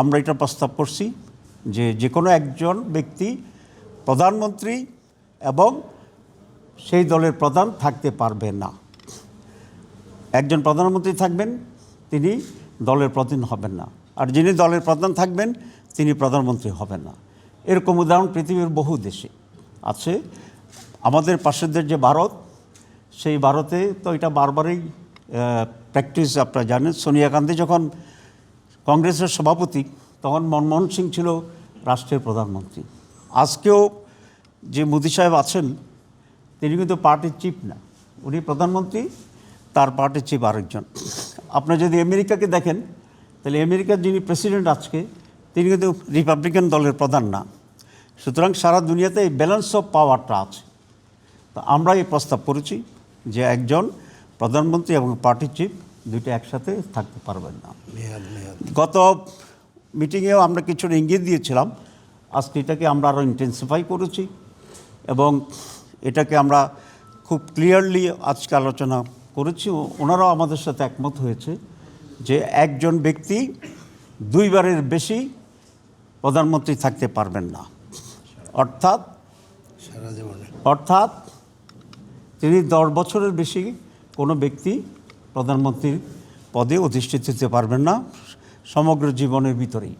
আমরা এটা প্রস্তাব করছি যে কোনো একজন ব্যক্তি প্রধানমন্ত্রী এবং সেই দলের প্রধান থাকতে পারবে না। একজন প্রধানমন্ত্রী থাকবেন, তিনি দলের প্রধান হবেন না, আর যিনি দলের প্রধান থাকবেন তিনি প্রধানমন্ত্রী হবেন না। এরকম উদাহরণ পৃথিবীর বহু দেশে আছে। আমাদের পাশের দেশ যে ভারত, সেই ভারতে তো এটা বারবারই প্র্যাকটিস। আপনারা জানেন, সোনিয়া গান্ধী যখন কংগ্রেসের সভাপতি, তখন মনমোহন সিং ছিল রাষ্ট্রের প্রধানমন্ত্রী। আজকেও যে মোদি সাহেব আছেন, তিনি কিন্তু পার্টির চিফ না, উনি প্রধানমন্ত্রী, তার পার্টির চিফ আরেকজন। আপনারা যদি আমেরিকাকে দেখেন, তাহলে আমেরিকার যিনি প্রেসিডেন্ট আজকে, তিনি কিন্তু রিপাবলিকান দলের প্রধান না। সুতরাং সারা দুনিয়াতে এই ব্যালেন্স অফ পাওয়ারটা আছে। তো আমরা এই প্রস্তাব করেছি যে একজন প্রধানমন্ত্রী এবং পার্টি চিফ দুইটা একসাথে থাকতে পারবেন না। গত মিটিংয়েও আমরা কিছুটা ইঙ্গিত দিয়েছিলাম, আজকে এটাকে আমরা আরও ইন্টেন্সিফাই করেছি এবং এটাকে আমরা খুব ক্লিয়ারলি আজকে আলোচনা করেছি। ওনারাও আমাদের সাথে একমত হয়েছে যে একজন ব্যক্তি দুইবারের বেশি প্রধানমন্ত্রী থাকতে পারবেন না, অর্থাৎ তিনি 10 বছরের বেশি কোনো ব্যক্তি প্রধানমন্ত্রীর পদে অধিষ্ঠিত হতে পারবেন না সমগ্র জীবনের ভিতরেই।